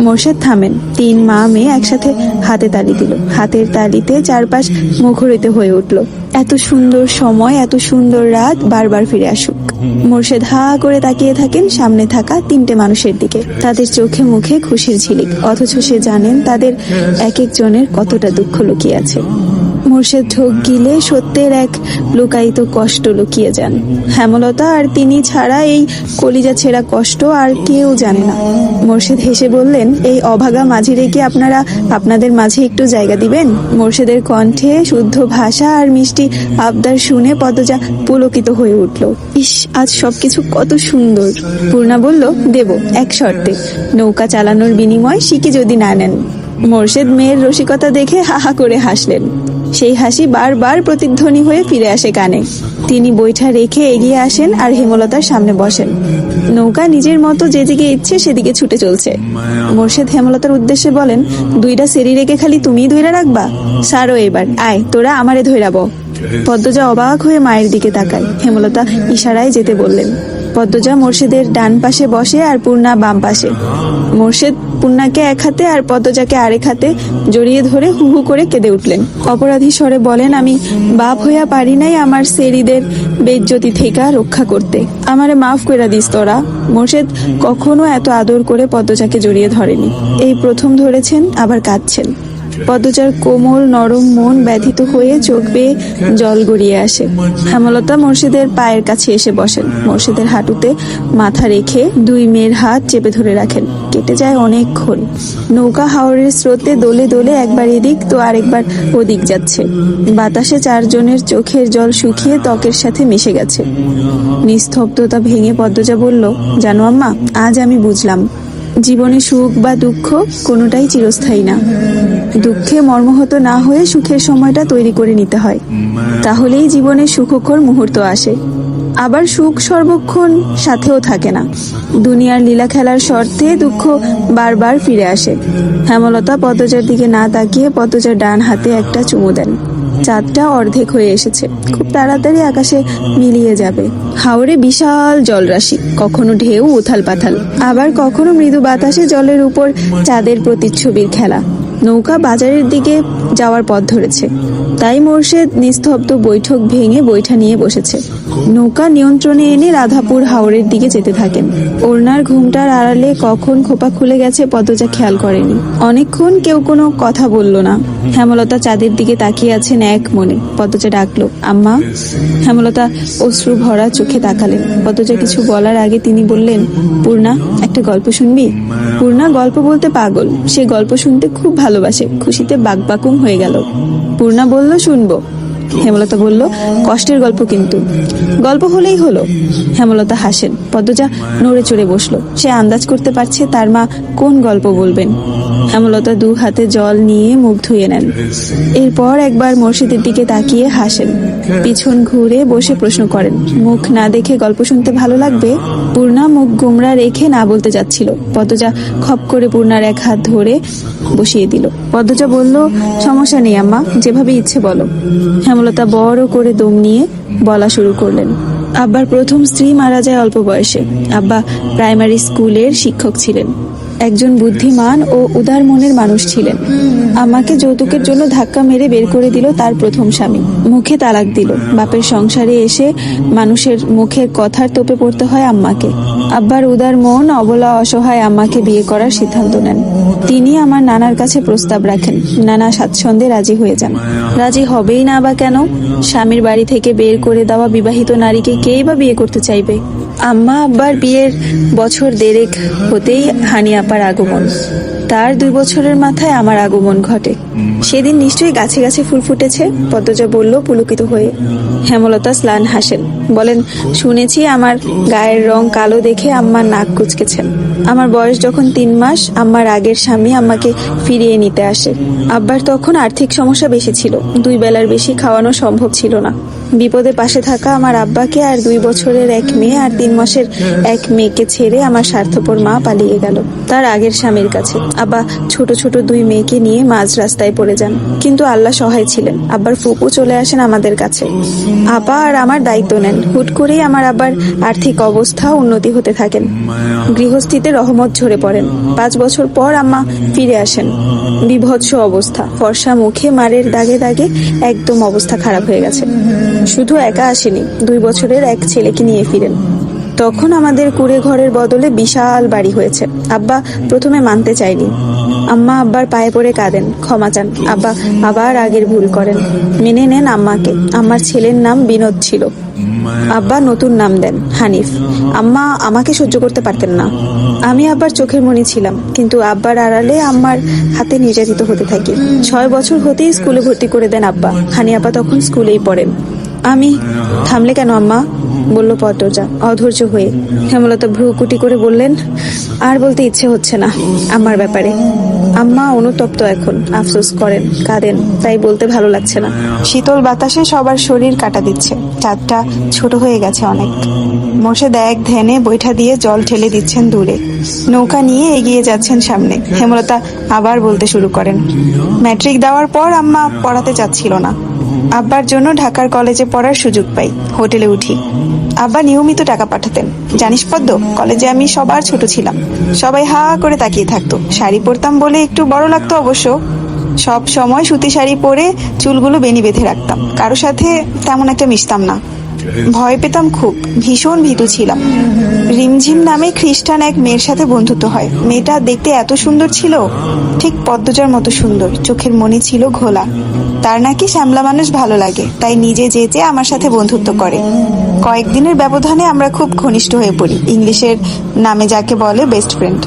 মোর্শেদ থামেন। 3 মা মেয়ে একসাথে হাতে তালি দিল। হাতের তালিতে চারপাশ মুখরিত হয়ে উঠল। এত সুন্দর সময়, এত সুন্দর রাত বারবার ফিরে আসুক। মোর্শেদ হা করে তাকিয়ে থাকেন সামনে থাকা 3টে মানুষের দিকে। তাদের চোখে মুখে খুশির ঝিলিক, অথচ সে জানেন তাদের এক একজনের কতটা দুঃখ লুকিয়ে আছে। মোর্শেদ ঢোক গিলে সত্যের এক লুকায়িত কষ্ট লুকিয়ে যান। হেমলতা আর তিনি ছাড়া এই কলিজা ছেঁড়া কষ্ট আর কেউ জানে না। মোর্শেদ হেসে বললেন, এই অভাগা মাঝিরে কি আপনারা আপনাদের মাঝে একটু জায়গা দিবেন? মোর্শেদের কণ্ঠে শুদ্ধ ভাষা আর মিষ্টি আবদার শুনে পদ্মজা পুলকিত হয়ে উঠল। ইস, আজ সবকিছু কত সুন্দর। পূর্ণা বলল, দেব, এক শর্তে, নৌকা চালানোর বিনিময় শিকি যদি না নেন। মোর্শেদ মেয়ের রসিকতা দেখে হাহা করে হাসলেন। সেই হাসি বারবার প্রতিধ্বনি হয়ে ফিরে আসে কানে। তিনি বৈঠা রেখে এগিয়ে আসেন আর হেমলতার সামনে বসেন। নৌকা নিজের মতো যেদিকে ইচ্ছে সেদিকে ছুটে চলছে। মোর্শেদ হেমলতার উদ্দেশ্যে বলেন, 2টা সেরি রেখে খালি তুমিই ধইরা রাখবা? সারো এবার, আয় তোরা আমারে ধইরাব। পদ্মজা অবাক হয়ে মায়ের দিকে তাকায়। হেমলতা ইশারায় যেতে বললেন। পদ্মজা মোর্শেদের ডান পাশে বসে আর পূর্ণা বাম পাশে। মোর্শেদ পূর্ণাকে এক হাতে আর পদ্মজাকে আরেক হাতে জড়িয়ে ধরে হু হু করে কেঁদে উঠলেন। অপরাধী স্বরে বলেন, আমি বাপ হইয়া পারি নাই আমার সেরিদের বেইজ্জতি থেকে রক্ষা করতে, আমারে মাফ কইরা দিস তোরা। মোর্শেদ কখনো এত আদর করে পদ্মজাকে জড়িয়ে ধরেনি। এই প্রথম ধরেছেন, আবার কাঁদছেন। পদ্মজার কোমল নরম মন ব্যথিত হয়ে চোখ বেয়ে জল গড়িয়ে আসে। হেমলতা মোর্শেদের পায়ের কাছে এসে বসেন। মোর্শেদের হাঁটুতে মাথা রেখে 2 মেয়ের হাত চেপে ধরে রাখেন। কেটে যায় অনেকক্ষণ। নৌকা হাওরের স্রোতে দোলে দোলে একবার এদিক তো আরেকবার ওদিক যাচ্ছে। বাতাসে 4 জনের চোখের জল শুকিয়ে ত্বকের সাথে মিশে গেছে। নিস্তব্ধতা ভেঙে পদ্মজা বলল, জানো আম্মা, আজ আমি বুঝলাম জীবনে সুখ বা দুঃখ কোনোটাই চিরস্থায়ী না। দুঃখে মর্মাহত না হয়ে সুখের সময়টা তৈরি করে নিতে হয়, তাহলেই জীবনে সুখকর মুহূর্ত আসে। আবার সুখ সর্বক্ষণ সাথেও থাকে না। দুনিয়ার লীলা খেলার শর্তে দুঃখ বারবার ফিরে আসে। হেমলতা পদ্মজার দিকে না তাকিয়ে পদ্মজার ডান হাতে একটা চুমু দেন। চাঁদটা অর্ধেক হয়ে এসেছে, খুব তাড়াতাড়ি আকাশে মিলিয়ে যাবে। হাওরে বিশাল জলরাশি, কখনো ঢেউ উথাল পাথাল, আবার কখনো মৃদু বাতাসে জলের উপর চাঁদের প্রতিচ্ছবির খেলা। নৌকা বাজারের দিকে যাওয়ার পথ ধরেছে। তাই মোর্শেদ নিস্তব্ধ বৈঠক ভেঙে বৈঠা নিয়ে বসেছে। নৌকা নিয়ন্ত্রণে এনে রাধাপুর হাওরের দিকে যেতে থাকেন। ওড়নার ঘুমটার আড়ালে কখন খোপা খুলে গেছে পদ্মজা খেয়াল করেনি। অনেকক্ষণ কেউ কোনো কথা বলল না। হেমলতা চাঁদের দিকে তাকিয়ে আছেন এক মনে। পদ্মজা ডাকলো, আম্মা। হেমলতা অশ্রু ভরা চোখে তাকালেন। পদ্মজা কিছু বলার আগে তিনি বললেন, পূর্ণা, একটা গল্প শুনবি? পূর্ণা গল্প বলতে পাগল, সে গল্প শুনতে খুব ভালোবাসে। খুশিতে বাকবাকুম হয়ে গেল। পূর্ণা বলল, শুনবো। হেমলতা বলল, কষ্টের গল্প কিন্তু। গল্প হলেই হলো। হেমলতা হাসেন। পদ্মজা নড়ে চড়ে বসলো। সে আন্দাজ করতে পারছে তার মা কোন গল্প বলবেন। হেমলতা 2 হাতে জল নিয়ে মুখ ধুয়ে নেন। এরপর একবার মোর্শেদের দিকে তাকিয়ে হাসেন। পিছন ঘুরে বসে প্রশ্ন করেন, মুখ না দেখে গল্প শুনতে ভালো লাগবে? পূর্ণা মুখ গোমরা রেখে না বলতে যাচ্ছিল। পদ্মজা খপ করে পূর্ণার এক হাত ধরে বসিয়ে দিল। পদ্মজা বলল, সমস্যা নেই আম্মা, যেভাবে ইচ্ছে বলো। হেমলতা বড় করে দম নিয়ে বলা শুরু করলেন। আব্বার প্রথম স্ত্রী মারা যায় অল্প বয়সে। আব্বা প্রাইমারি স্কুলের শিক্ষক ছিলেন, একজন বুদ্ধিমান ও উদার মনের মানুষ ছিলেন। আমাকে যৌতুকের জন্য ধাক্কা মেরে বের করে দিল তার প্রথম স্বামী। মুখে তালাক দিল। বাপের সংসারে এসে মানুষের মুখের কথার তোপে পড়তে হয় আম্মাকে। আব্বার উদার মন অবলা অসহায় আম্মাকে বিয়ে করার সিদ্ধান্ত নেন। তিনি আমার নানার কাছে প্রস্তাব রাখেন। নানা স্বাচ্ছন্দ্যে রাজি হয়ে যান। রাজি হবেই না বা কেন? স্বামীর বাড়ি থেকে বের করে দেওয়া বিবাহিত নারীকে কেই বা বিয়ে করতে চাইবে? আম্মা আব্বার বিয়ের বছর 1.5 হতেই হানি আপার আগমন। তার 2 বছরের মাথায় আমার আগমন ঘটে। সেদিন নিশ্চয়ই গাছে গাছে ফুল ফুটেছে, পদ্মজা বলল পুলকিত হয়ে। হেমলতা স্লান হাসেন, বলেন, শুনেছি আমার গায়ের রং কালো দেখে আম্মার নাক কুচকেছেন। আমার বয়স যখন 3 মাস, আম্মার আগের স্বামী আম্মাকে ফিরিয়ে নিতে আসে। আব্বার তখন আর্থিক সমস্যা বেশি ছিল, 2 বেলার বেশি খাওয়ানো সম্ভব ছিল না। বিপদে পাশে থাকা আমার আব্বাকে আর 2 বছরের এক মেয়ে আর 3 মাসের এক মেয়েকে ছেড়ে আমার স্বার্থপর মা পালিয়ে গেল তার আগের স্বামীর কাছে। আব্বা ছোট ছোট 2 মেয়েকে নিয়ে মাঝ রাস্তায় পড়ে যান, কিন্তু আল্লাহ সহায় ছিলেন। আব্বার ফুপু চলে আসেন আমাদের কাছে, আপা আর আমার দায়িত্ব নেন। হুট করেই আমার আব্বার আর্থিক অবস্থা উন্নতি হতে থাকেন, গৃহস্থিতে রহমত ঝরে পড়েন। 5 বছর পর আম্মা ফিরে আসেন। বিভৎস অবস্থা, ফর্সা মুখে মারের দাগে দাগে একদম অবস্থা খারাপ হয়ে গেছে। শুধু একা আসেনি, 2 বছরের এক ছেলেকে নিয়ে ফিরেন। তখন আমাদের কুড়ে ঘরের বদলে বিশাল বাড়ি হয়েছে। আব্বা প্রথমে মানতে চায়নি। আম্মা আব্বার পায়ে পড়ে কাঁদেন, ক্ষমা চান। আব্বা আবার আগের ভুল করেন, মেনে নেন আম্মাকে। আমার ছেলের নাম বিনোদ ছিল, আব্বা নতুন নাম দেন হানিফ। আম্মা আমাকে সহ্য করতে পারতেন না। আমি আব্বার চোখের মণি ছিলাম, কিন্তু আব্বার আড়ালে আম্মার হাতে নির্যাতিত হতে থাকি। 6 বছর হতেই স্কুলে ভর্তি করে দেন আব্বা। হানি আপা তখন স্কুলেই পড়েন। আমি থামলে কেন আম্মা, বলল পদ্মজা অধৈর্য হয়ে। হেমলতা ভ্রুকুটি করে বললেন, আর বলতে ইচ্ছে হচ্ছে না আম্মার ব্যাপারে। আম্মা অনুতপ্ত এখন, আফসোস করেন, কাঁদেন, তাই বলতে ভালো লাগছে না। শীতল বাতাসে সবার শরীর কাটা দিচ্ছে। চাঁদটা ছোট হয়ে গেছে অনেক। মোর্শেদ এক ধ্যানে বৈঠা দিয়ে জল ঠেলে দিচ্ছেন দূরে। নৌকা নিয়ে এগিয়ে যাচ্ছেন সামনে। হেমলতা আবার বলতে শুরু করেন, ম্যাট্রিক দেওয়ার পর আম্মা পড়াতে চাচ্ছিল না। আব্বার জন্য ঢাকার কলেজে পড়ার সুযোগ পাই, হোটেলে উঠি। আব্বা নিয়মিত টাকা পাঠাতেন। জানিস পদ্ম, কলেজে আমি সবার ছোট ছিলাম। সবাই হা করে তাকিয়ে থাকতো। শাড়ি পরতাম বলে একটু বড় লাগতো অবশ্য। সব সময় সুতি শাড়ি পরে চুলগুলো বেনি বেঁধে রাখতাম। কারো সাথে তেমন একটা মিশতাম না, ভয় পেতাম খুব, ভীষণ ভীতু ছিলাম। রিমঝিম নামে খ্রিস্টান এক মেয়ের সাথে বন্ধুত্ব হয়। মেয়েটা দেখতে এত সুন্দর ছিল, ঠিক পদ্মজার মতো সুন্দর। চোখের মনি ছিল ঘোলা। তার নাকি শ্যামলা মানুষ ভালো লাগে, তাই নিজে যেতে আমার সাথে বন্ধুত্ব করে। কয়েকদিনের ব্যবধানে আমরা খুব ঘনিষ্ঠ হয়ে পড়ি। ইংলিশের নামে যাকে বলে বেস্ট ফ্রেন্ড।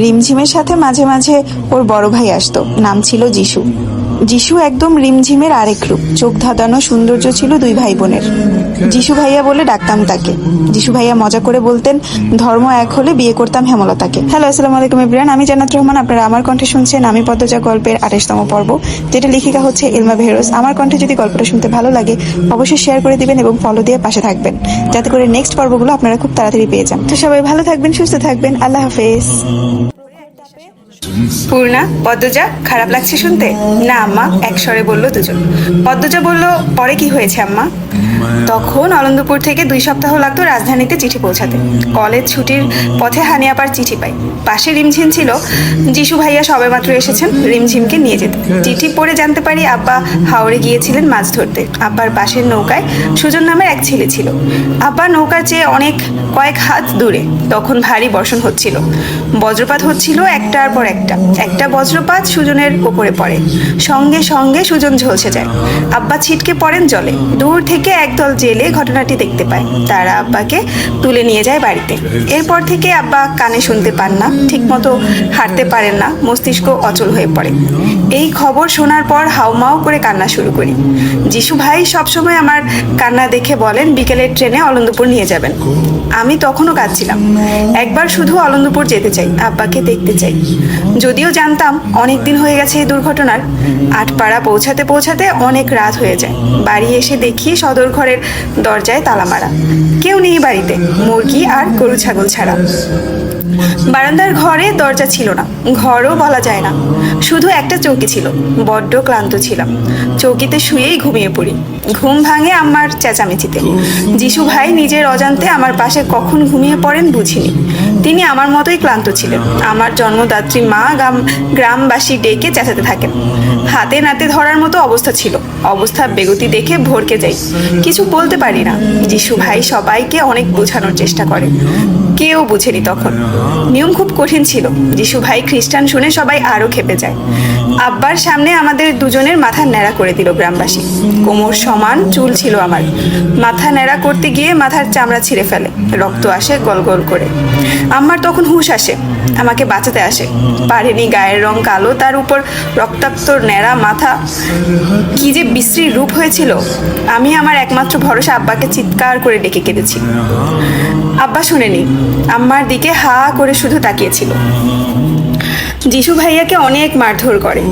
রিমঝিমের সাথে মাঝে মাঝে ওর বড় ভাই আসতো, নাম ছিল যিশু। যিশু একদম রিমঝিমের আরেক রূপ। চোখ ধাঁধানো সৌন্দর্য ছিল 2 ভাই বোনের। যিশু ভাইয়া বলে ডাকতাম তাকে। যিশু ভাইয়া মজা করে বলতেন, ধর্ম এক হলে বিয়ে করতাম হেমলতাকে। হ্যালো, আসসালামু আলাইকুম এভরিওয়ান, আমি জান্নাত রহমান। আপনারা আমার কণ্ঠে শুনছেন আমি পদ্মজা গল্পের 28তম পর্ব, যেটা লেখিকা হচ্ছে ইলমা বেহরোজ। আমার কণ্ঠে যদি গল্পটা শুনতে ভালো লাগে অবশ্যই শেয়ার করে দিবেন এবং ফলো দিয়ে পাশে থাকবেন, যাতে করে নেক্সট পর্বগুলো আপনারা খুব তাড়াতাড়ি পেয়ে যান। তো সবাই ভালো থাকবেন, সুস্থ থাকবেন, আল্লাহ হাফেজ। পূর্ণা, পদ্মজা খারাপ লাগছে শুনতে? না আম্মা, এক স্বরে বলল দুজন। পদ্মজা বলল, পরে কি হয়েছে আম্মা? তখন আনন্দপুর থেকে 2 সপ্তাহ লাগতো রাজধানীতে চিঠি পৌঁছাতে। কলেজ ছুটির পথে হানি আপার চিঠি পাই। পাশে রিমঝিম ছিল। যিশু ভাইয়া সবেমাত্র এসেছেন রিমঝিমকে নিয়ে যেতে। চিঠি পড়ে জানতে পারি আব্বা হাওড়ে গিয়েছিলেন মাছ ধরতে। আব্বার পাশের নৌকায় সুজন নামের এক ছেলে ছিল। আব্বা নৌকার চেয়ে কয়েক হাত দূরে। তখন ভারী বর্ষণ হচ্ছিল, বজ্রপাত হচ্ছিল একটার পর একটা বজ্রপাত সুজনের ওপরে পড়ে। সঙ্গে সঙ্গে সুজন ঝলসে যায়। আব্বা ছিটকে পড়েন জলে। দূর থেকে একদল জেলে ঘটনাটি দেখতে পায়। তারা আব্বাকে তুলে নিয়ে যায় বাড়িতে। এরপর থেকে আব্বা কানে শুনতে পান না, ঠিকমতো হাঁটতে পারেন না, মস্তিষ্ক অচল হয়ে পড়ে। এই খবর শোনার পর হাউমাউ করে কান্না শুরু করি। যিশু ভাই সবসময় আমার কান্না দেখে বলেন বিকেলের ট্রেনে অলন্দপুর নিয়ে যাবেন। আমি তখনও কাঁদছিলাম। একবার শুধু অলন্দপুর যেতে চাই, আব্বাকে দেখতে চাই। যদিও জানতাম অনেক দিন হয়ে গেছে এই দুর্ঘটনার। আটপাড়া পৌঁছাতে পৌঁছাতে অনেক রাত হয়ে যায়। বাড়ি এসে দেখি সদর ঘরের দরজায় তালা মারা। কেউ নেই বাড়িতে, মুরগি আর গরু ছাগল ছাড়া। বারান্দার ঘরে দরজা ছিল না, ঘরও বলা যায় না, শুধু একটা চৌকি ছিল। বড্ড ক্লান্ত ছিলাম, চৌকিতে শুয়েই ঘুমিয়ে পড়ি। ঘুম ভাঙে আম্মার চেঁচামেচিতে। যিশু ভাই নিজের অজান্তে আমার পাশে কখন ঘুমিয়ে পড়েন বুঝিনি। তিনি আমার মতোই ক্লান্ত ছিলেন। আমার জন্মদাত্রী মা গ্রামবাসী ডেকে চেঁচাতে থাকেন। হাতে নাতে ধরার মতো অবস্থা ছিল। অবস্থা বেগতি দেখে ভরকে যাই, কিছু বলতে পারি না। যিশু ভাই সবাইকে অনেক বোঝানোর চেষ্টা করে, কেউ বুঝেনি তখন। নিয়ম খুব কঠিন ছিল। যিশু ভাই খ্রিস্টান শুনে সবাই আরো খেপে যায়। আব্বার সামনে আমাদের দুজনের মাথা ন্যাড়া করে দিল গ্রামবাসী। কোমর সমান চুল ছিল আমার। মাথা ন্যাড়া করতে গিয়ে মাথার চামড়া ছিঁড়ে ফেলে, রক্ত আসে গল গল করে। আম্মার তখন হুঁশ আসে, আমাকে বাঁচাতে আসে। পারেনি, গায়ের রং কালো, তার উপর রক্তাক্ত ন্যাড়া মাথা। কি যে বিশ্রী রূপ হয়েছিল। আমি আমার একমাত্র ভরসা আব্বাকে চিৎকার করে ডেকে কেঁদেছি। আব্বা শুনেনি, আম্মার দিকে হা করে শুধু তাকিয়েছিল। যিশু ভাইয়াকে অনেক মারধর করে।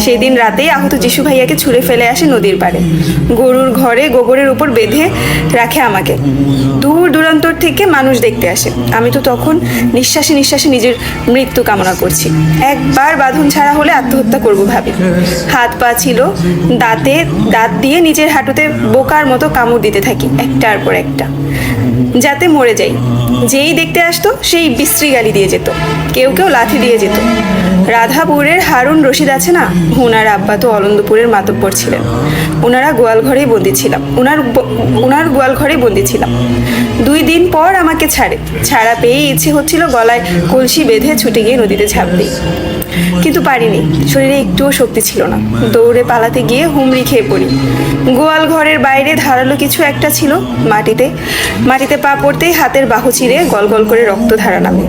সেদিন রাতেই আহত যিশু ভাইয়াকে ছুঁড়ে ফেলে আসে নদীর পাড়ে। গরুর ঘরে গোবরের উপর বেঁধে রাখে আমাকে। দূর দূরান্তর থেকে মানুষ দেখতে আসে। আমি তো তখন নিঃশ্বাসে নিঃশ্বাসে নিজের মৃত্যু কামনা করছি। একবার বাঁধন ছাড়া হলে আত্মহত্যা করব ভাবি। হাত পা ছিল, দাঁত দিয়ে নিজের হাঁটুতে বোকার মতো কামড় দিতে থাকি একটার পর একটা, যাতে মরে যাই। যেই দেখতে আসতো সেই বিশ্রী গালি দিয়ে যেত, কেউ কেউ লাথি দিয়ে যেত। রাধাপুরের হারুন রশিদ আছে না, ওনার আব্বা তো অলন্দপুরের মাতব্বর ছিলেন। ওনার গোয়ালঘরেই বন্দি ছিলাম। 2 দিন পর আমাকে ছাড়া পেয়ে ইচ্ছে হচ্ছিল গলায় কলসি বেঁধে ছুটে গিয়ে নদীতে ঝাঁপ দিই, কিন্তু পারিনি। শরীরে একটুও শক্তি ছিল না। দৌড়ে পালাতে গিয়ে হুমড়ি খেয়ে পড়ি। গোয়াল ঘরের বাইরে ধারালো কিছু একটা ছিল, মাটিতে পা পড়তেই হাতের বাহু চিরে গল গল করে রক্ত ধারা নামে।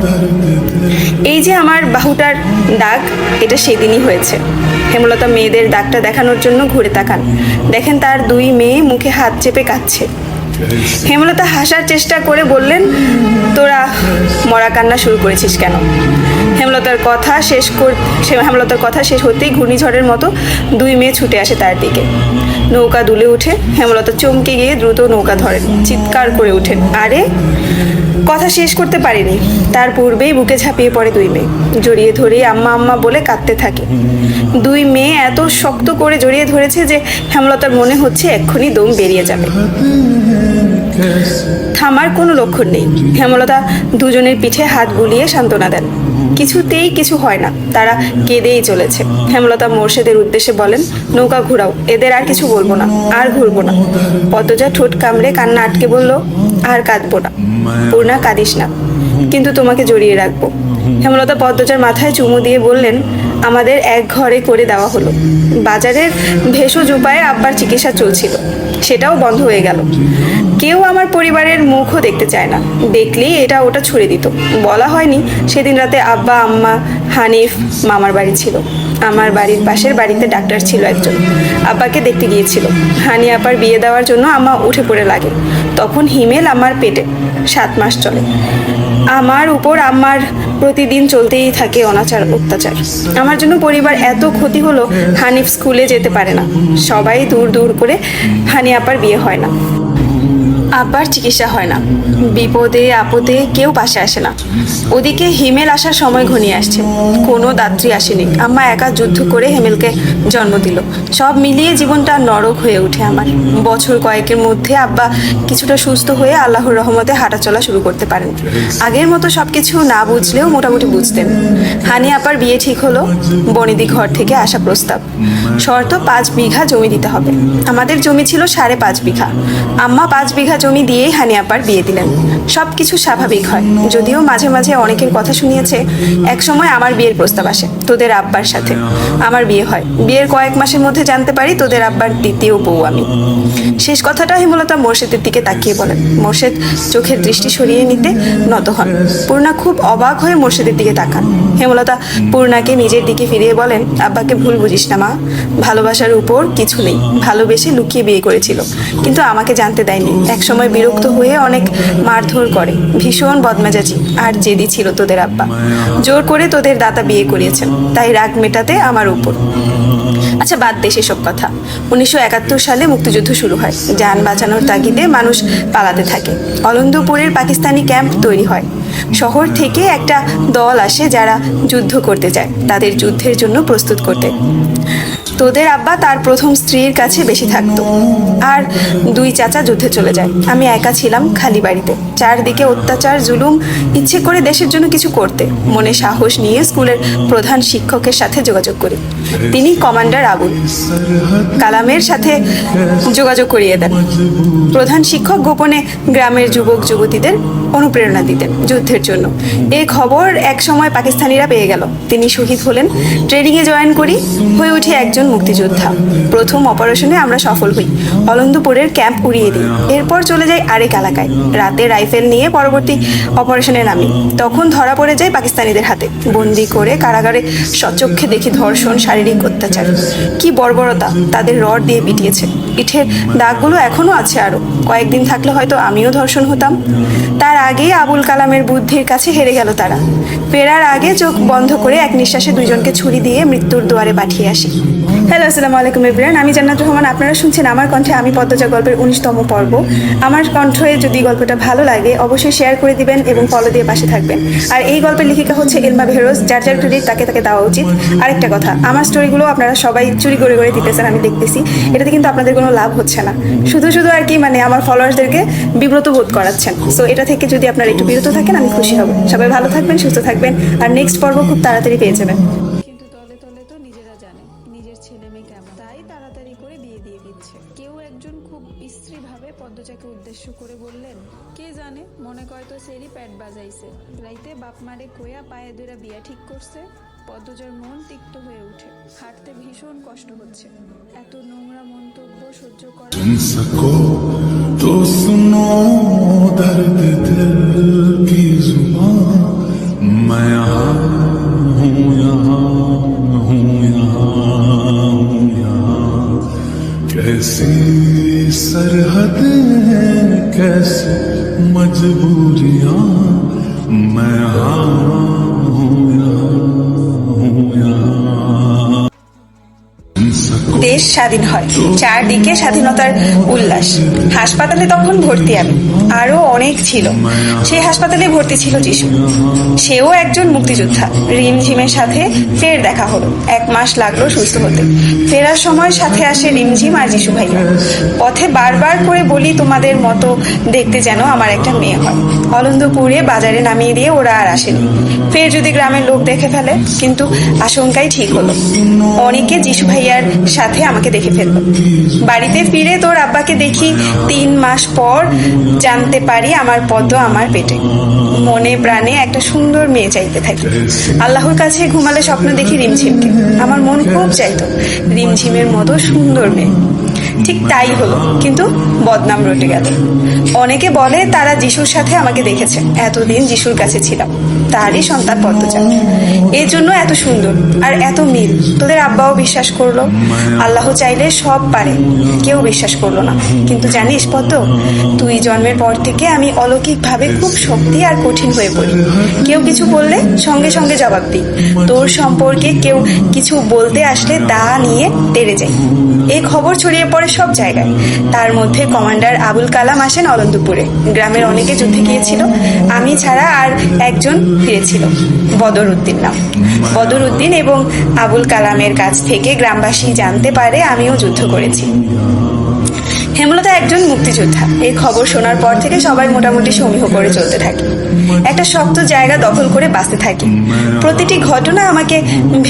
এই যে আমার বাহুটার দাগ, এটা সেদিনই হয়েছে। হেমলতা মেয়েদের দাগটা দেখানোর জন্য ঘুরে তাকান, দেখেন তার 2 মেয়ে মুখে হাত চেপে কাঁদছে। হেমলতা হাসার চেষ্টা করে বললেন, তোরা মরা কান্না শুরু করেছিস কেন? হেমলতার কথা শেষ হতেই ঘূর্ণিঝড়ের মতো 2 মেয়ে ছুটে আসে তার দিকে। নৌকা দুলে উঠে। হেমলতা চমকে গিয়ে দ্রুত নৌকা ধরেন, চিৎকার করে উঠেন, আরে! কথা শেষ করতে পারিনি, তার পূর্বেই বুকে ঝাঁপিয়ে পড়ে 2 মেয়ে। জড়িয়ে ধরে আম্মা আম্মা বলে কাঁদতে থাকে। 2 মেয়ে এত শক্ত করে জড়িয়ে ধরেছে যে হেমলতার মনে হচ্ছে এক্ষুনি দম বেরিয়ে যাবে। থামার কোনো লক্ষণ নেই। হেমলতা দুজনের পিঠে হাত বুলিয়ে সান্ত্বনা দেন। কিছুতেই কিছু হয় না, তারা কেঁদেই চলেছে। হেমলতা মোর্শেদের উদ্দেশ্যে বলেন, নৌকা ঘুরাও, এদের আর কিছু বলবো না, আর ঘুরবো না। পদ্মজা ঠোঁট কামড়ে কান্না আটকে বলল, আর কাঁদবো না পূর্ণা, কাঁদিস না, কিন্তু তোমাকে জড়িয়ে রাখবো। হেমলতা পদ্মজার মাথায় চুমু দিয়ে বললেন, আমাদের এক ঘরে করে দেওয়া হলো। বাজারের ভেষজ উপায়ে আব্বার চিকিৎসা চলছিল, সেটাও বন্ধ হয়ে গেল। কেউ আমার পরিবারের মুখও দেখতে চায় না, দেখলেই এটা ওটা ছুড়ে দিত। বলা হয়নি সেদিন রাতে আব্বা আম্মা হানিফ মামার বাড়ি ছিল। আমার বাড়ির পাশের বাড়িতে ডাক্তার ছিল একজন, আব্বাকে দেখতে গিয়েছিল। হানি আপার বিয়ে দেওয়ার জন্য আম্মা উঠে পড়ে লাগে। তখন হিমেল আমার পেটে, 7 মাস চলে। আমার উপর আম্মার প্রতিদিন চলতেই থাকে অনাচার অত্যাচার। আমার জন্য পরিবার এত ক্ষতি হলো, হানিফ স্কুলে যেতে পারে না, সবাই দূর দূর করে। হানি আপার বিয়ে হয় না, আব্বার চিকিৎসা হয় না, বিপদে আপদে কেউ পাশে আসে না। ওদিকে হিমেল আসার সময় ঘনিয়ে আসছে, কোনো দাত্রী আসেনি। আম্মা একা যুদ্ধ করে হিমেলকে জন্ম দিল। সব মিলিয়ে জীবনটা নরক হয়ে ওঠে আমার। বছর কয়েকের মধ্যে আব্বা কিছুটা সুস্থ হয়ে আল্লাহর রহমতে হাঁটা চলা শুরু করতে পারেন। আগের মতো সবকিছু না বুঝলেও মোটামুটি বুঝতেন। হানি আপার বিয়ে ঠিক হলো। বনিদি ঘর থেকে আসা প্রস্তাব, শর্ত 5 বিঘা জমি দিতে হবে। আমাদের জমি ছিল 5.5 বিঘা। আম্মা 5 বিঘা জমি দিয়েই হানি আপার বিয়ে দিলেন। সবকিছু স্বাভাবিক হয়, যদিও মাঝে মাঝে অনেকের কথা শুনিয়েছে। এক সময় আমার বিয়ের প্রস্তাব আসে তোদের আব্বার সাথে, আমার বিয়ে হয়। বিয়ের কয়েক মাসের মধ্যে জানতে পারি তোদের আব্বার দ্বিতীয় বউ আমি। শেষ কথাটা হেমলতা মোর্শেদের দিকে তাকিয়ে বলেন। মোর্শেদ চোখের দৃষ্টি সরিয়ে নিতে নত হন। পূর্ণা খুব অবাক হয়ে মোর্শেদের দিকে তাকান। হেমলতা পূর্ণাকে নিজের দিকে ফিরিয়ে বলেন, আব্বাকে ভুল বুঝিস না মা, ভালোবাসার উপর কিছু নেই। ভালোবেসে লুকিয়ে বিয়ে করেছিল, কিন্তু আমাকে জানতে দেয়নি। একসময় বিরক্ত হয়ে অনেক মারধর করে, ভীষণ বদমেজাজি আর জেদি ছিল তোদের আব্বা। জোর করে তোদের দাতা বিয়ে করিয়েছেন, তাই রাগ মেটাতে আমার উপর। আচ্ছা বাদ দে সেসব কথা। 1971 সালে মুক্তিযুদ্ধ শুরু হয়। যান বাঁচানোর তাগিদে মানুষ পালাতে থাকে। অলন্দপুরের পাকিস্তানি ক্যাম্প তৈরি হয়। শহর থেকে একটা দল আসে যারা যুদ্ধ করতে চায়, তাদের যুদ্ধের জন্য প্রস্তুত করতে। তোদের আব্বা তার প্রথম স্ত্রীর কাছে বেশি থাকতো, আর 2 চাচা যুদ্ধে চলে যায়। আমি একা ছিলাম খালি বাড়িতে, চারদিকে অত্যাচার জুলুম। ইচ্ছে করে দেশের জন্য কিছু করতে মনে সাহস নিয়ে স্কুলের প্রধান শিক্ষকের সাথে যোগাযোগ করি। তিনি কমান্ডার আবুল কালামের সাথে যোগাযোগ করিয়ে দেন। প্রধান শিক্ষক গোপনে গ্রামের যুবক যুবতীদের অনুপ্রেরণা দিতেন যুদ্ধের জন্য। এই খবর এক সময় পাকিস্তানিরা পেয়ে গেল। তিনি শহীদ হলেন। ট্রেনিংয়ে জয়েন করি, হয়ে উঠে একজন মুক্তিযোদ্ধা। প্রথম অপারেশনে আমরা সফল হই, অলন্দপুরের ক্যাম্প উড়িয়ে দিই। এরপর চলে যাই আরেক এলাকায়, রাতে রাইফেল নিয়ে পরবর্তী অপারেশনে নামি। তখন ধরা পড়ে যায় পাকিস্তানিদের হাতে, বন্দি করে কারাগারে সচক্ষে দেখি ধর্ষণ, শারীরিক অত্যাচার। কি বর্বরতা! তাদের রড দিয়ে পিটিয়েছে, পিঠের দাগগুলো এখনো আছে, আরো কয়েকদিন থাকলে হয়তো আমিও ধর্ষণ হতাম। তার আগেই আবুল কালামের বুদ্ধির কাছে হেরে গেল তারা। ফেরার আগে চোখ বন্ধ করে এক নিঃশ্বাসে দুজনকে ছুরি দিয়ে মৃত্যুর দুয়ারে পাঠিয়ে আসি। হ্যালো, আসসালামু আলাইকুম এভরিওয়ান, আমি জান্নাত রহমান। আপনারা শুনছেন আমার কণ্ঠে আমি পদ্মজা গল্পের 19তম পর্ব। আমার কণ্ঠে যদি গল্পটা ভালো লাগে অবশ্যই শেয়ার করে দিবেন এবং ফলো দিয়ে পাশে থাকবেন। আর এই গল্পের লেখিকা হচ্ছে ইলমা বেহরোজ। যার যার ক্রেডিট তাকে তাকে দেওয়া উচিত। আরেকটা কথা, আমার স্টোরিগুলো আপনারা সবাই চুরি করে করে দিতেছেন, আমি দেখতেছি। এটাতে কিন্তু আপনাদের কোনো লাভ হচ্ছে না, শুধু শুধু আর কি মানে আমার ফলোয়ার্সদেরকে বিব্রত বোধ করাচ্ছেন। সো এটা থেকে যদি আপনারা একটু বিরত থাকেন আমি খুশি হব। সবাই ভালো থাকবেন, সুস্থ থাকবেন, আর নেক্সট পর্ব খুব তাড়াতাড়ি পেয়ে যাবেন। কিন্তু তলে তলে তো নিজেরা জানে নিজের ছেলে মেয়ে কেমন, তাই তাড়াতাড়ি করে বিয়ে দিয়ে দিচ্ছে। কেউ একজন খুব বিশ্রীভাবে পদ্মজাকে উদ্দেশ্য করে বললেন, কে জানে, মনে কয় তো সেরি প্যাট বাজাইছে, রাইতে বাপ মারে কইয়া পায়ে দুইরা বিয়া ঠিক করছে। পদ্মজার মন তিক্ত হয়ে উঠে, হাঁটতে ভীষণ কষ্ট হচ্ছে। এত নোংরা মন্তব্য সহ্য করা। सुन सको तो सुनो दर्द दिल की जुबान, मैं यहाँ हूँ, यहाँ हूँ, यहाँ हूँ, यहाँ। कैसी सरहदें, कैसी मजबूरियाँ, मैं यहाँ हूँ, यहाँ हूँ, यहाँ। দেশ স্বাধীন হয়, চারদিকে স্বাধীনতার উল্লাস। হাসপাতালে তখন ভর্তি আমি, আরো অনেক ছিল। সেই হাসপাতালে ভর্তি ছিল যিশু, সেও একজন মুক্তিযোদ্ধা। রিমঝিমের সাথে ফের দেখা হলো। 1 মাস লাগলো সুস্থ হতে। ফেরার সময় সাথে আসে রিমঝিম আর যিশু ভাইয়া। পথে বারবার করে বলি, তোমাদের মতো দেখতে যেন আমার একটা মেয়ে হয়। অলন্দপুরে বাজারে নামিয়ে দিয়ে ওরা আর আসেনি, ফের যদি গ্রামের লোক দেখে ফেলে। কিন্তু আশঙ্কাই ঠিক হলো, অনেকে যিশু ভাইয়ার সাথে আমাকে দেখে ফেলল। বাড়িতে ফিরে তোর আব্বাকে দেখি 3 মাস পর জানতে পারি আমার পদ্ম আমার পেটে। মনে প্রাণে একটা সুন্দর মেয়ে চাইতে থাকি। আল্লাহর কাছে ঘুমালে স্বপ্ন দেখি রিমঝিমকে। আমার মন খুব চাইতো রিমঝিমের মতো সুন্দর মেয়ে। ঠিক তাই হলো, কিন্তু বদনাম রটে গেল। অনেকে বলে তারা যিশুর সাথে আমাকে দেখেছে। এতদিন যিশুর কাছে ছিলাম, তারই সন্তান পদ্মজা। এর জন্য এত সুন্দর আর এত মিল। তোদের আব্বাও বিশ্বাস করলো। আল্লাহ চাইলে সব পারে, কেউ বিশ্বাস করলো না। কিন্তু জানিস পদ্ম, তুই জন্মের পর থেকে আমি অলৌকিকভাবে খুব শক্তি আর কঠিন হয়ে পড়ি। কেউ কিছু বললে সঙ্গে সঙ্গে জবাব দিই। তোর সম্পর্কে কেউ কিছু বলতে আসলে দা নিয়ে তেড়ে যাই। এই খবর ছড়িয়ে পড়ে সব জায়গায়। তার মধ্যে কমান্ডার আবুল কালাম আসেন অলন্দপুরে। গ্রামের অনেকে যুদ্ধে গিয়েছিল, আমি ছাড়া আর একজন ফিরেছিল, বদর উদ্দিন নাম। বদর উদ্দিন এবং আবুল কালামের কাছ থেকে গ্রামবাসী জানতে পারে আমিও যুদ্ধ করেছি। হেমলতা একজন মুক্তিযোদ্ধা। এই খবর শোনার পর থেকে সবাই মোটামুটি সমীহ করে চলতে থাকে, একটা শক্ত জায়গা দখল করে বাঁচতে থাকে। প্রতিটি ঘটনা আমাকে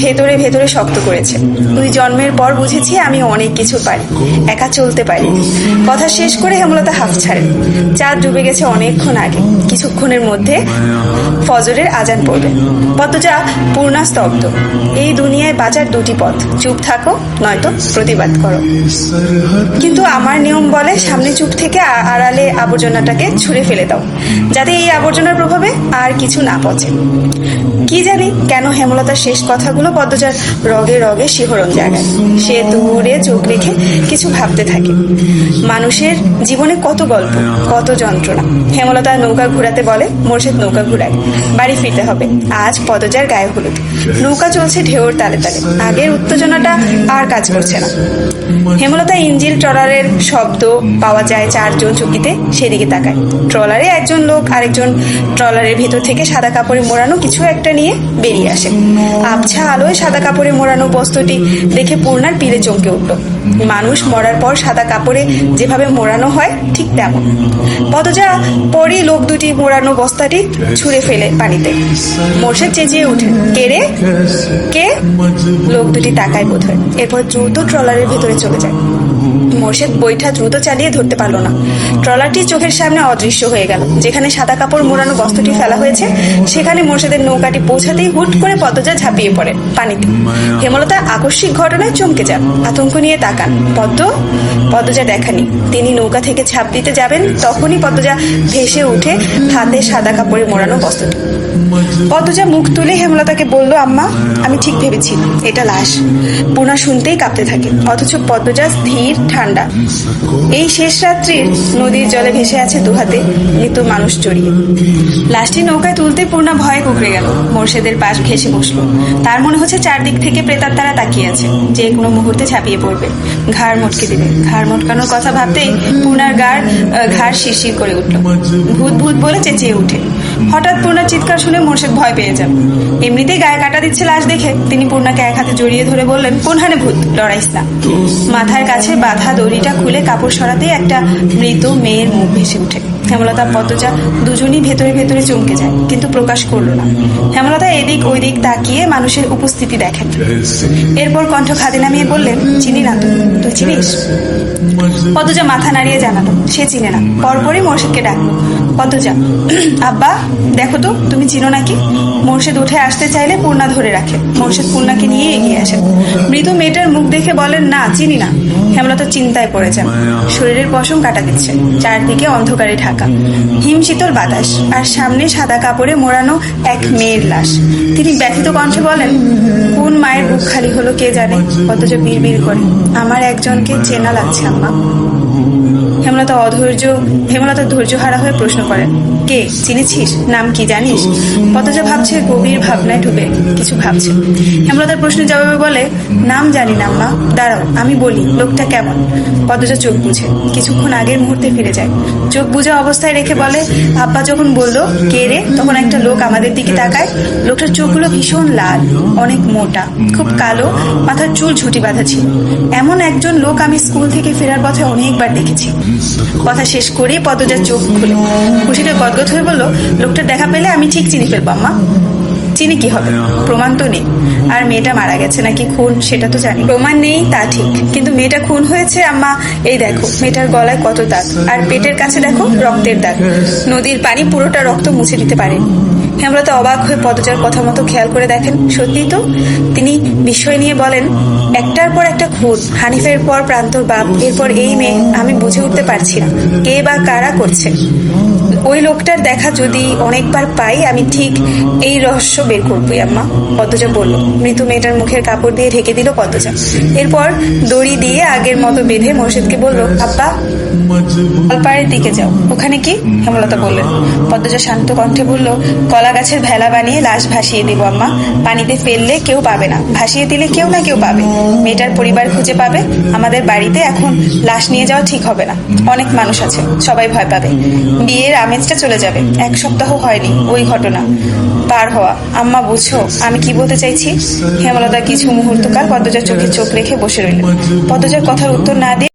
ভেতরে ভেতরে শক্ত করেছে। তুই জন্মের পর বুঝেছি আমি অনেক কিছু পারি, একা চলতে পারি। কথা শেষ করে হেমলতা হাঁফ ছাড়ে। চাঁদ ডুবে গেছে অনেকক্ষণ আগে। কিছুক্ষণের মধ্যে ফজরের আজান পড়বে। পদ্মজা পূর্ণা স্তব্ধ। এই দুনিয়ায় বাঁচার 2টি পথ, চুপ থাকো নয়তো প্রতিবাদ করো। কিন্তু আমার নিয়ম বলে সামনে চুপ থেকে আড়ালে আবর্জনাটাকে ছুঁড়ে ফেলে দাও, যাতে এই আবর্জনার প্রভাবে আর কিছু না পচে। কি জানি কেন হেমলতার শেষ কথাগুলো পদ্মজার রগে রগে শিহরণ জাগায়। সে দূরে চোখ রেখে কিছু ভাবতে থাকে। মানুষের জীবনে কত গল্প, কত যন্ত্রণা। হেমলতা নৌকা ঘুরাতে বলে, মোর্শেদ নৌকা ঘুরায়। বাড়ি ফিরতে হবে। আজ পদ্মজার গায়ে হলুদ। নৌকা চলছে ঢেউর তালে তালে। আগের উত্তেজনাটা আর কাজ করছে না। হেমলতা ইঞ্জিল ট্রলারের শব্দ পাওয়া যায় 4 জন চুকিতে, সেদিকে তাকায়। ট্রলারে একজন লোক আরেকজন ট্রলারের ভেতর থেকে সাদা কাপড়ে মোড়ানো কিছু একটা নিয়ে বেরিয়ে আসে। আবছা আলোয় সাদা কাপড়ে মোড়ানো বস্তুটি দেখে পূর্ণার পিলে চমকে উঠল। মানুষ মরার পর সাদা কাপড়ে যেভাবে মোড়ানো হয় ঠিক তেমন। পদ্মজা পরই লোক দুটি মোড়ানো বস্তাটি ছুঁড়ে ফেলে পানিতে। মোর্শেদ চেঁচিয়ে উঠে, কে রে, কে? লোক দুটি তাকায় বোধ হয়। এরপর দ্রুত ট্রলারের ভেতরে চলে যায়। মোর্শেদ বৈঠা দ্রুত চালিয়ে ধরতে পারল না। ট্রলারটি চোখের সামনে অদৃশ্য হয়ে গেল। যেখানে সাদা কাপড় মোড়ানো বস্তুটি ফেলা হয়েছে সেখানে মোর্শেদের নৌকাটি পৌঁছাতেই হুট করে পদ্মজা ঝাঁপিয়ে পড়ে পানিতে। হেমলতা আকস্মিক ঘটনায় চমকে যান, আতঙ্ক নিয়ে তাকান। পদ্মজা দেখানি। তিনি নৌকা থেকে ঝাঁপ দিতে যাবেন, তখনই পদ্মজা ভেসে উঠে হাতে সাদা কাপড়ে মোড়ানো বস্তুটি। পদ্মজা মুখ তুলে হেমলতাকে বলল, আম্মা আমি ঠিক ভেবেছি এটা লাশ। পূর্ণা শুনতেই কাঁপতে থাকে, অথচ পদ্মজা স্থির ঠান্ডা। এই শেষ রাত্রির নদীর জলে ভেসে আছে দুহাতে মৃত মানুষ জড়িয়ে। লাশটি নৌকায় তুলতে পূর্ণা ভয়ে কুঁকড়ে গেল। মোর্শেদের পাশ ঘেঁষে বসলো। তার মনে হচ্ছে চারদিক থেকে প্রেতাত্মারা তাকিয়ে আছে, যে কোনো মুহূর্তে ঝাঁপিয়ে পড়বে, ঘাড় মটকে দেবে। ঘাড় মটকানোর কথা ভাবতেই পূর্ণার ঘাড় শিরশির করে উঠল। ভূত ভূত বলে চেঁচিয়ে উঠে। হঠাৎ পূর্ণার চিৎকার শুনে মোর্শেদ ভয় পেয়ে যান। এমনিতেই গায়ে কাটা দিচ্ছে লাশ দেখে তিনি পূর্ণাকে এক হাতে জড়িয়ে ধরে বললেন, কোন হানে ভূত, লড়াইস না। মাথার কাছে বাঁধা দড়িটা খুলে কাপড় সরাতেই একটা মৃত মেয়ের মুখ ভেসে উঠে। হেমলতা পদ্মজা দুজনই ভেতরে ভেতরে চমকে যায়, কিন্তু প্রকাশ করলো না। হেমলতা এদিক ওইদিক তাকিয়ে মানুষের উপস্থিতি দেখেন। এরপর কণ্ঠ খাদে নামিয়ে বললেন, চিনি না তো, তুই চিনিস? পদ্মজা মাথা নাড়িয়ে জানালো সে চিনে না। পরপরই মোর্শেদকে ডাকলো, পদ্মজা আব্বা দেখো তো তুমি চিনো নাকি? মোর্শেদ উঠে আসতে চাইলে পূর্ণা ধরে রাখে। মোর্শেদ পূর্ণাকে নিয়ে এগিয়ে আসেন। মৃত মেয়েটার মুখ দেখে বলেন, না চিনি না। হেমলতা চিন্তায় পড়ে যান। শরীরের পশম কাটা দিচ্ছে, চারদিকে অন্ধকারে ঢাকা, হিমশীতল বাতাস, আর সামনে সাদা কাপড়ে মোড়ানো এক মেয়ের লাশ। তিনি ব্যথিত কণ্ঠে বলেন, কোন মায়ের বুক খালি হলো কে জানে। পদ্মজা বিড়বিড় করে, আমার একজনকে চেনা লাগছে আম্মা। হেমলতা ধৈর্য হারা হয়ে প্রশ্ন করেন, কে, চিনেছিস? নাম কি জানিস? পদ্মজা ভাবছে, গভীর ভাবনায় ডুবে কিছু ভাবছে। হেমলতার প্রশ্নের জবাবে বলে, নাম জানি না আম্মা, দাঁড়াও আমি বলি লোকটা কেমন। পদ্মজা চোখ বুঝে কিছুক্ষণ আগের মুহূর্তে ফিরে যায়। চোখ বুঝে অবস্থায় রেখে বলে, আব্বা যখন বললো কে রে, তখন একটা লোক আমাদের দিকে তাকায়। লোকটার চোখগুলো ভীষণ লাল, অনেক মোটা, খুব কালো, মাথার চুল ঝুঁটি বাঁধা ছিল। এমন একজন লোক আমি স্কুল থেকে ফেরার পথে অনেকবার দেখেছি। কথা শেষ করে পদ্মজার চোখ খুলে খুশিতে গদগদ হয়ে বলল, লোকটা দেখা পেলে আমি ঠিক চিনি ফেলবো আম্মা। চিনি কি হবে, প্রমাণ তো নেই। আর মেয়েটা মারা গেছে নাকি খুন সেটা তো জানি। প্রমাণ নেই তা ঠিক, কিন্তু মেয়েটা খুন হয়েছে আম্মা। এই দেখো মেয়েটার গলায় কত দাগ, আর পেটের কাছে দেখো রক্তের দাগ। নদীর পানি পুরোটা রক্ত মুছে দিতে পারেনি। হেমলতা অবাক হয়ে পদ্মজার কথা মতো খেয়াল করে দেখেন, সত্যিই তো। তিনি বিস্ময় নিয়ে বলেন, একটার পর একটা খুন, হানিফের পর প্রান্তর বাপ, এরপর এই মেয়ে। আমি বুঝে উঠতে পারছি না কে বা কারা করছে। ওই লোকটার দেখা যদি অনেকবার পাই আমি ঠিক এই রহস্য বের করবই আম্মা। পদ্মজা বলল। মৃত মেয়েটার মুখের কাপড় দিয়ে ঢেকে দিল পদ্মজা। এরপর দড়ি দিয়ে আগের মতো বেঁধে মোর্শেদকে বলল, আব্বা কলপাড়ের দিকে যাও। ওখানে কি? হেমলতা বললেন। পদ্মজা শান্ত কণ্ঠে বলল, কলা গাছের ভেলা বানিয়ে লাশ ভাসিয়ে দেবো আম্মা। পানিতে ফেললে কেউ পাবে না, ভাসিয়ে দিলে কেউ না কেউ পাবে। মেয়েটার পরিবার খুঁজে পাবে। আমাদের বাড়িতে এখন লাশ নিয়ে যাওয়া ঠিক হবে না, অনেক মানুষ আছে, সবাই ভয় পাবে। বিয়ের আমেজটা চলে যাবে। 1 সপ্তাহ হয়নি ওই ঘটনা পার হওয়া। আম্মা বুঝছো আমি কি বলতে চাইছি? হেমলতা কিছু মুহূর্তকাল পদ্মজার চোখে চোখ রেখে বসে রইলেন। পদ্মজার কথার উত্তর না দিয়ে